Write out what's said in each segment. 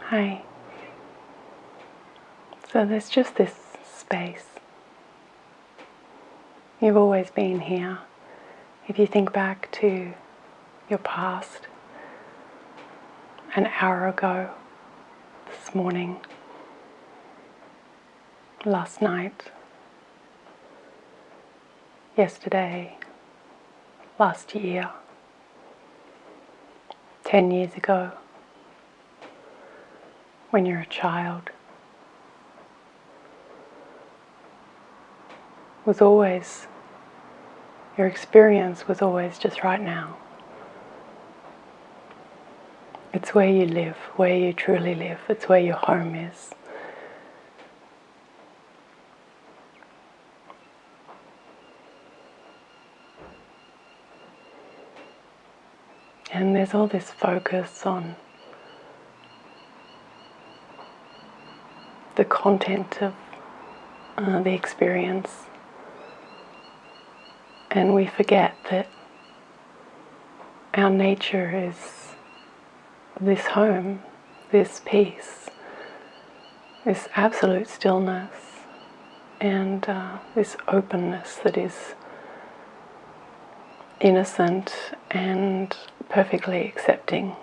Hi. So there's just this space. You've always been here. If you think back to your past, an hour ago, this morning, last night, yesterday, last year, 10 years ago, when you're a child, was always, your experience was always just right now. It's where you live, where you truly live. It's where your home is. And there's all this focus on the content of the experience. And we forget that our nature is this home, this peace, this absolute stillness, and this openness that is innocent and perfectly accepting.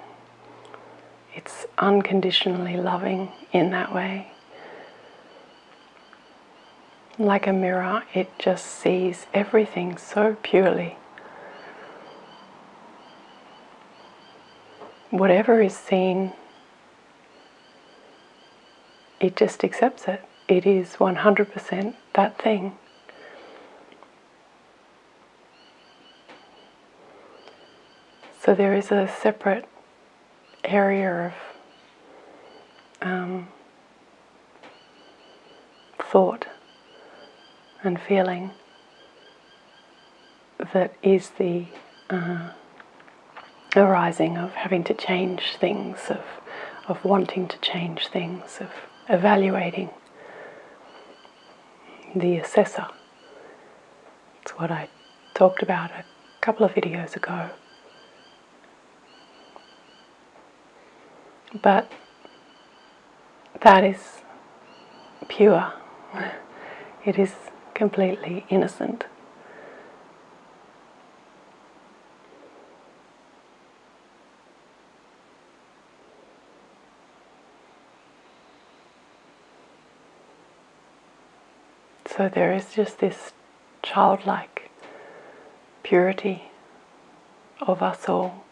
It's unconditionally loving in that way. Like a mirror, it just sees everything so purely. Whatever is seen, it just accepts it. It is 100% that thing. So there is a separate area of thought and feeling that is the arising of having to change things, of wanting to change things, of evaluating, the assessor. It's what I talked about a couple of videos ago. But that is pure. It is completely innocent. So there is just this childlike purity of us all.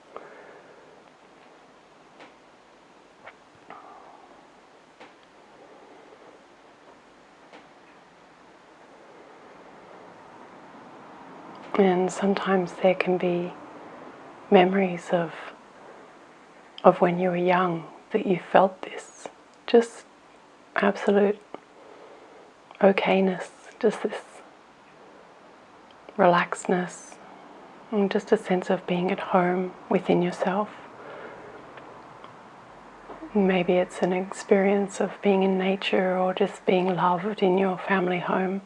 And sometimes there can be memories of when you were young that you felt this, just absolute okayness, just this relaxedness, and just a sense of being at home within yourself. Maybe it's an experience of being in nature or just being loved in your family home,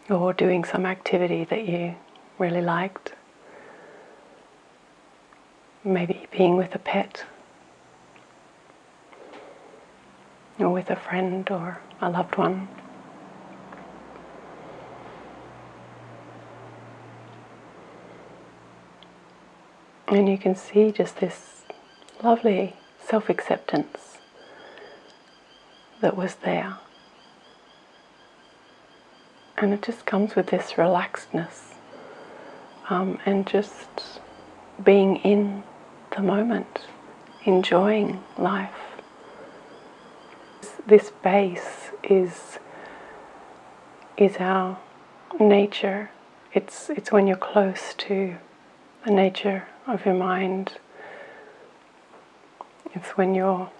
or doing some activity that you really liked. Maybe being with a pet, or with a friend or a loved one. And you can see just this lovely self-acceptance that was there. And it just comes with this relaxedness, and just being in the moment, enjoying life. This base is our nature. It's when you're close to the nature of your mind. It's when you're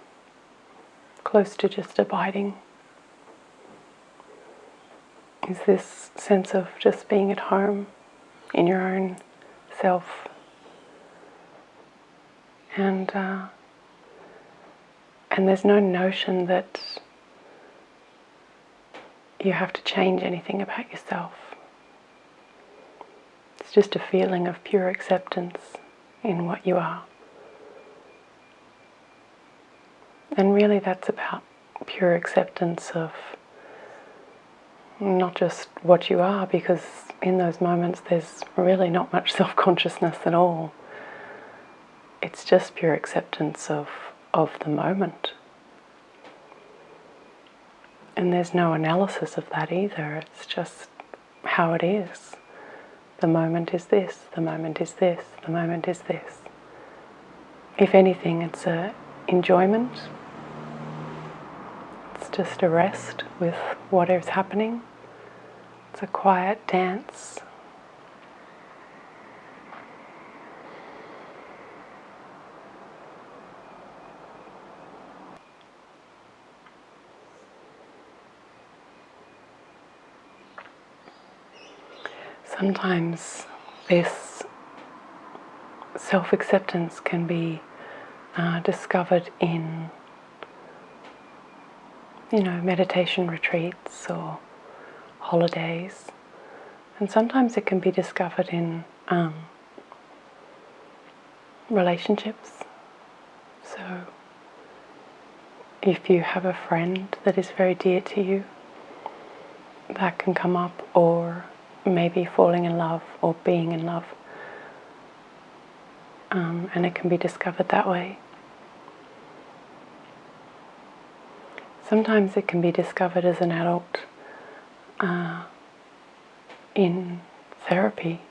close to just abiding. Is this sense of just being at home in your own self. And there's no notion that you have to change anything about yourself. It's just a feeling of pure acceptance in what you are. And really that's about pure acceptance of not just what you are, because in those moments there's really not much self-consciousness at all. It's just pure acceptance of the moment. And there's no analysis of that either. It's just how it is. The moment is this, the moment is this, the moment is this. If anything, it's an enjoyment. It's just a rest with whatever's happening. It's a quiet dance. Sometimes this self-acceptance can be discovered in, meditation retreats or holidays. And sometimes it can be discovered in relationships. So if you have a friend that is very dear to you, that can come up, or maybe falling in love or being in love. And it can be discovered that way. Sometimes it can be discovered as an adult in therapy.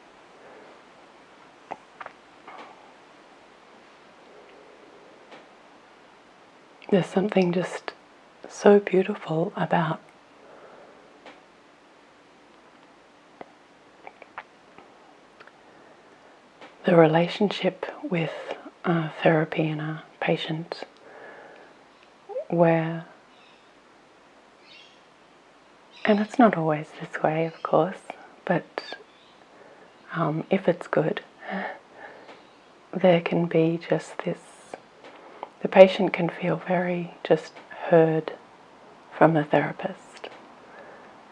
There's something just so beautiful about the relationship with therapy and a patient, where, and it's not always this way, of course, but if it's good, there can be just this, the patient can feel very just heard from the therapist.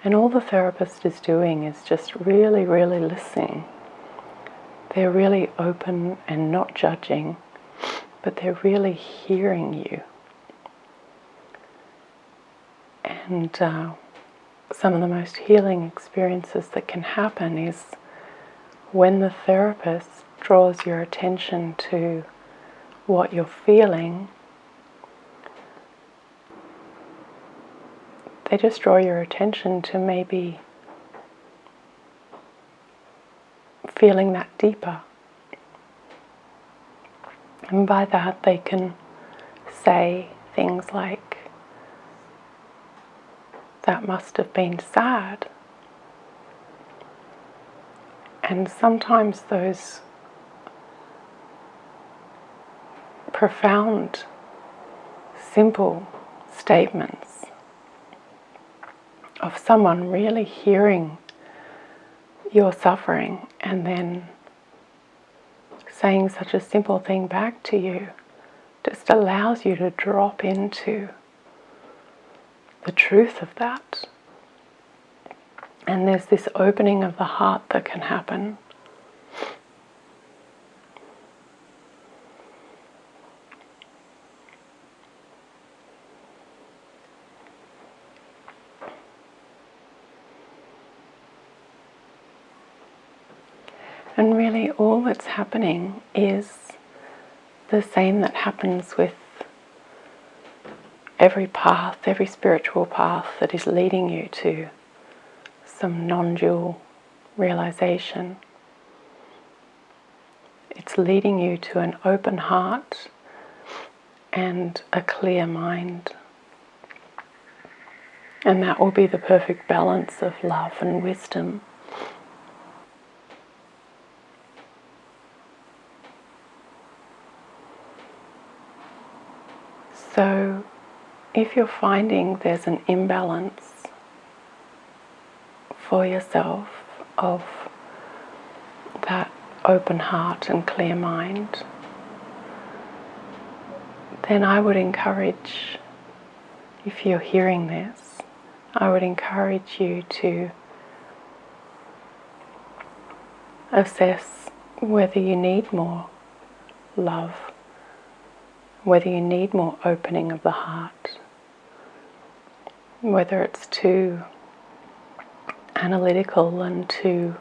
And all the therapist is doing is just really, really listening. They're really open and not judging, but they're really hearing you. And some of the most healing experiences that can happen is when the therapist draws your attention to what you're feeling. They just draw your attention to maybe feeling that deeper. And by that they can say things like, that must have been sad. And sometimes those profound, simple statements of someone really hearing your suffering and then saying such a simple thing back to you just allows you to drop into the truth of that. And there's this opening of the heart that can happen. And really all that's happening is the same that happens with every path, every spiritual path that is leading you to some non-dual realization. It's leading you to an open heart and a clear mind. And that will be the perfect balance of love and wisdom. So if you're finding there's an imbalance for yourself of that open heart and clear mind, then I would encourage, if you're hearing this, I would encourage you to assess whether you need more love whether you need more opening of the heart, whether it's too analytical and too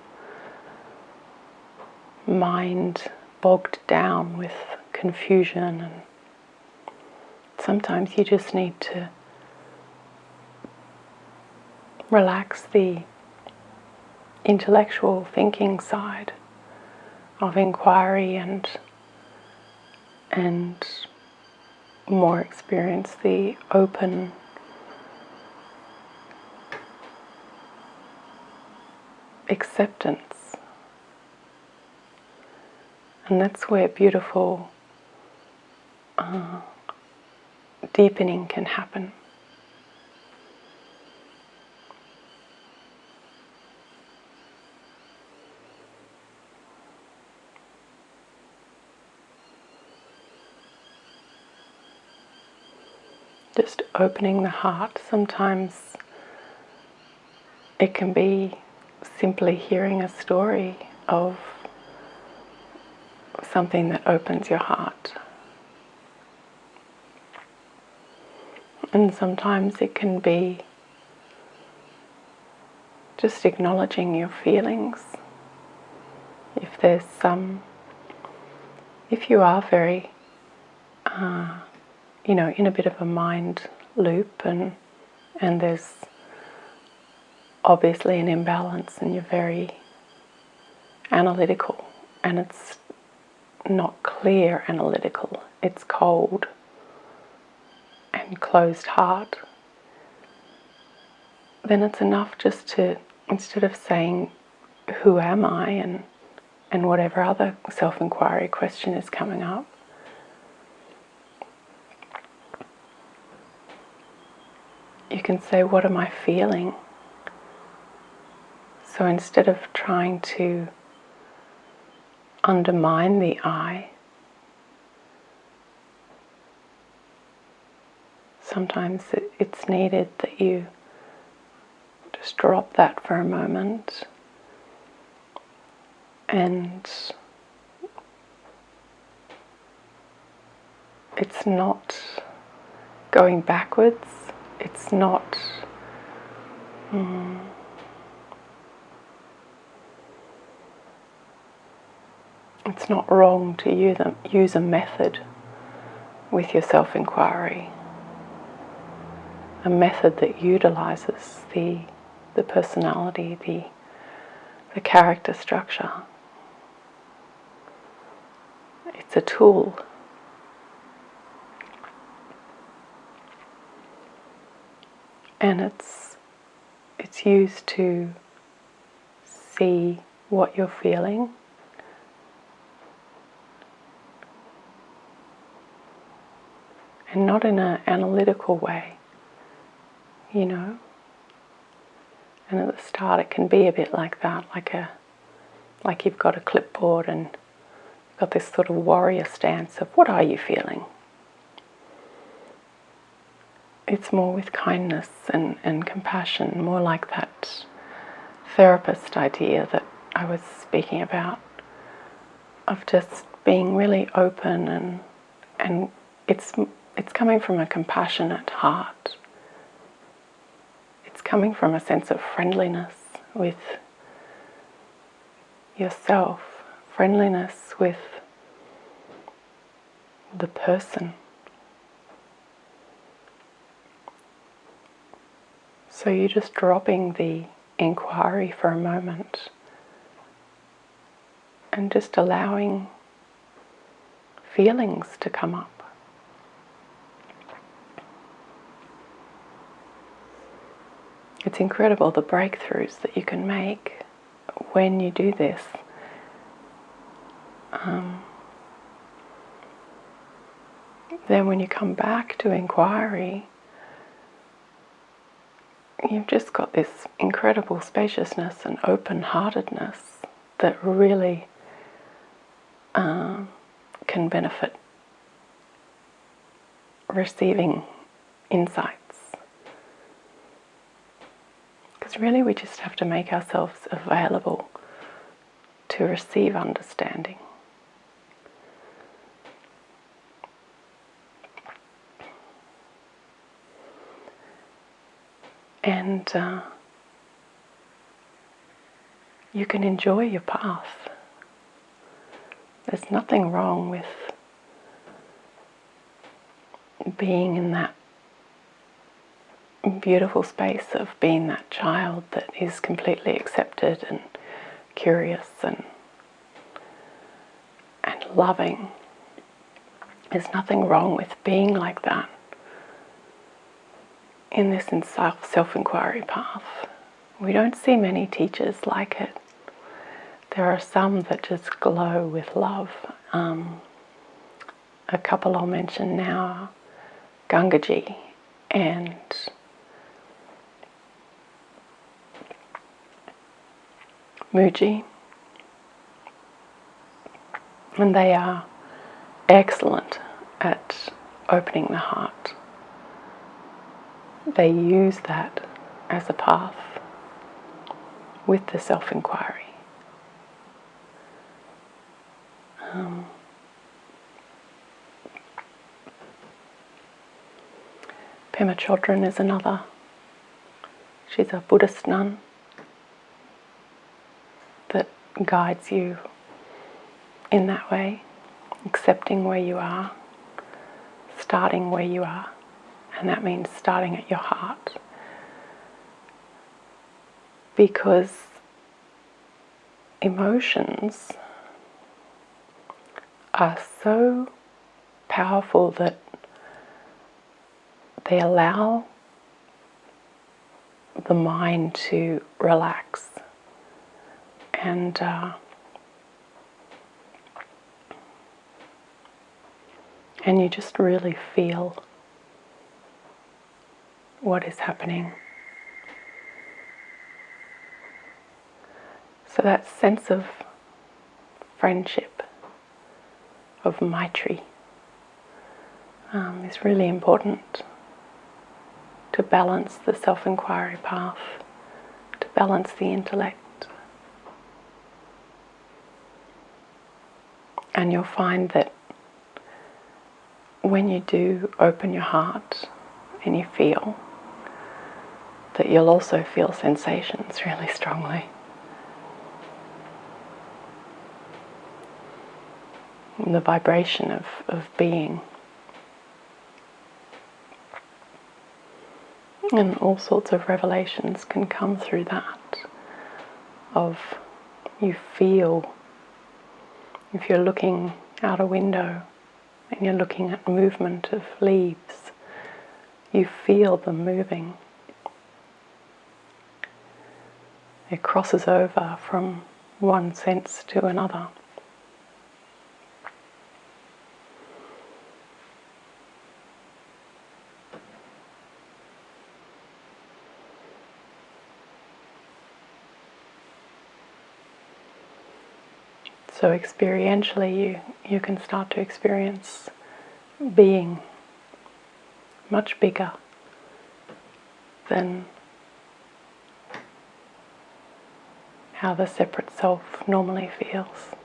mind bogged down with confusion, and sometimes you just need to relax the intellectual thinking side of inquiry and more experience the open acceptance. And that's where beautiful deepening can happen. Just opening the heart. Sometimes it can be simply hearing a story of something that opens your heart. And sometimes it can be just acknowledging your feelings. If you are very, in a bit of a mind loop and there's obviously an imbalance and you're very analytical and it's not clear analytical, it's cold and closed heart, then it's enough just to, instead of saying, who am I, and whatever other self-inquiry question is coming up, you can say, what am I feeling? So instead of trying to undermine the I, sometimes it's needed that you just drop that for a moment and it's not going backwards, it's not it's not wrong to use a method with your self-inquiry, a method that utilizes the personality, the character structure. It's a tool. And it's used to see what you're feeling, and not in an analytical way, And at the start it can be a bit like that, like you've got a clipboard and you've got this sort of warrior stance of what are you feeling? It's more with kindness and compassion, more like that therapist idea that I was speaking about, of just being really open and it's coming from a compassionate heart. It's coming from a sense of friendliness with yourself, friendliness with the person. So you're just dropping the inquiry for a moment and just allowing feelings to come up. It's incredible the breakthroughs that you can make when you do this. Then when you come back to inquiry, you've just got this incredible spaciousness and open-heartedness that really can benefit receiving insights. Because really we just have to make ourselves available to receive understanding. And you can enjoy your path. There's nothing wrong with being in that beautiful space of being that child that is completely accepted and curious and loving. There's nothing wrong with being like that in this self-inquiry path. We don't see many teachers like it. There are some that just glow with love. A couple I'll mention now, Gangaji and Muji. And they are excellent at opening the heart. They use that as a path with the self-inquiry. Pema Chodron is another. She's a Buddhist nun that guides you in that way, accepting where you are, starting where you are, and that means starting at your heart. Because emotions are so powerful that they allow the mind to relax and you just really feel what is happening. So that sense of friendship, of Maitri, is really important to balance the self-inquiry path, to balance the intellect. And you'll find that when you do open your heart and you feel, that you'll also feel sensations really strongly. And the vibration of being. And all sorts of revelations can come through that, of you feel, if you're looking out a window and you're looking at movement of leaves, you feel them moving. It crosses over from one sense to another. So experientially you can start to experience being much bigger than how the separate self normally feels.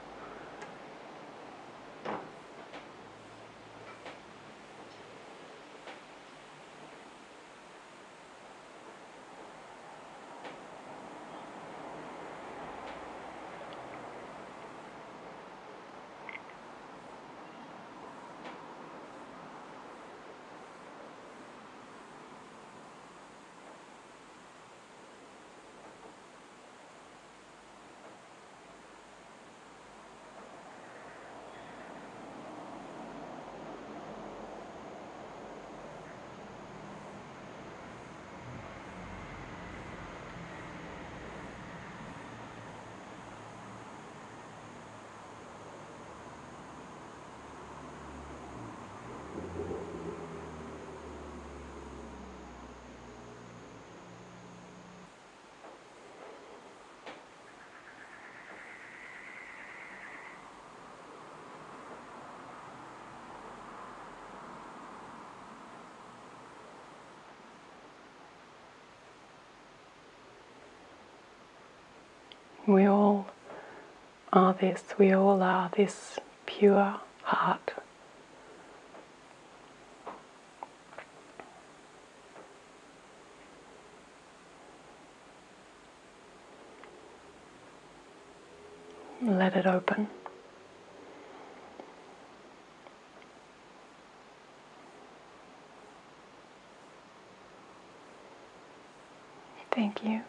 We all are this, we all are this pure heart. let it open. Thank you.